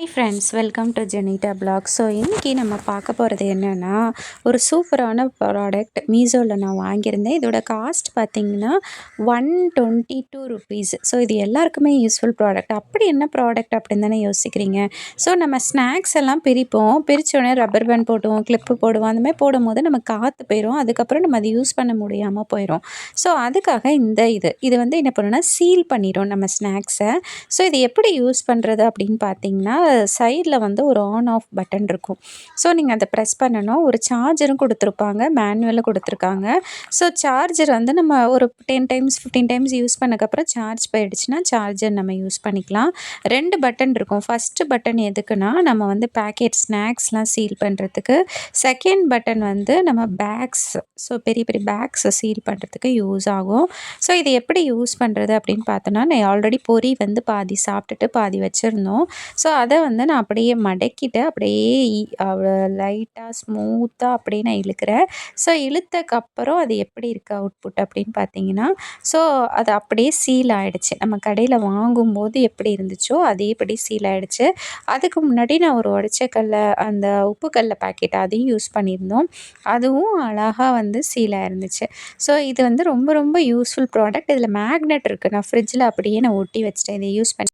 High friends, welcome to Jenitta blog. So இன்றைக்கி நம்ம பார்க்க போகிறது என்னென்னா, ஒரு சூப்பரான ப்ராடக்ட் மீஷோவில் நான் வாங்கியிருந்தேன். இதோட காஸ்ட் பார்த்திங்கன்னா 122 ருபீஸ். ஸோ இது எல்லாருக்குமே யூஸ்ஃபுல் ப்ராடக்ட். அப்படி என்ன ப்ராடக்ட் அப்படின்னு தானே யோசிக்கிறீங்க. ஸோ நம்ம ஸ்நாக்ஸ் எல்லாம் பிரிப்போம், பிரித்தோடனே ரப்பர் பேண்ட் போடுவோம், கிளிப்பு போடுவோம். அந்த மாதிரி போடும்போது நம்ம காற்று போயிடும். அதுக்கப்புறம் நம்ம அதை யூஸ் பண்ண முடியாமல் போயிடும். ஸோ அதுக்காக இது வந்து என்ன பண்ணுன்னா சீல் பண்ணிடும் நம்ம ஸ்நாக்ஸை. ஸோ இது எப்படி யூஸ் பண்ணுறது அப்படின்னு பார்த்தீங்கன்னா, சைடில் வந்து ஒரு ஆன் ஆஃப் பட்டன் இருக்கும். ஸோ நீங்கள் அதை ப்ரெஸ் பண்ணணும். ஒரு சார்ஜரும் கொடுத்துருப்பாங்க, மேனுவலும் கொடுத்துருக்காங்க. ஸோ சார்ஜர் வந்து நம்ம ஒரு 10 டைம்ஸ் 15 டைம்ஸ் யூஸ் பண்ணக்கப்புறம் சார்ஜ் போயிடுச்சுன்னா சார்ஜர் நம்ம யூஸ் பண்ணிக்கலாம். 2 பட்டன் இருக்கும். ஃபஸ்ட்டு பட்டன் எதுக்குன்னா, நம்ம வந்து பேக்கெட் ஸ்நாக்ஸ்லாம் சீல் பண்ணுறதுக்கு. செகண்ட் பட்டன் வந்து நம்ம பேக்ஸ், ஸோ பெரிய பெரிய பேக்ஸை சீல் பண்ணுறதுக்கு யூஸ் ஆகும். ஸோ இது எப்படி யூஸ் பண்ணுறது அப்படின்னு பார்த்தோன்னா, நான் ஆல்ரெடி பொரி வந்து பாதி சாப்பிட்டுட்டு பாதி வச்சுருந்தோம். ஸோ அதை வந்து நான் அப்படியே மடக்கிட்டு அப்படியே லைட்டாக ஸ்மூத்தாக அப்படியே நான் இழுக்கிறேன். ஸோ இழுத்தக்கப்புறம் அது எப்படி இருக்குது அவுட்புட் அப்படின்னு பார்த்தீங்கன்னா, ஸோ அது அப்படியே சீல் ஆகிடுச்சு. நம்ம கடையில் வாங்கும்போது எப்படி இருந்துச்சோ அதேபடி சீல் ஆகிடுச்சு. அதுக்கு முன்னாடி நான் ஒரு உடச்சக்கல்ல அந்த உப்புக்கல்ல பாக்கெட் அதையும் யூஸ் பண்ணியிருந்தோம். அதுவும் அழகாக வந்து சீலாக இருந்துச்சு. ஸோ இது வந்து ரொம்ப ரொம்ப யூஸ்ஃபுல் ப்ராடக்ட். இதில் மேக்னெட் இருக்குது. நான் ஃப்ரிட்ஜில் அப்படியே நான் ஒட்டி வச்சுட்டேன். இதை யூஸ் பண்ணி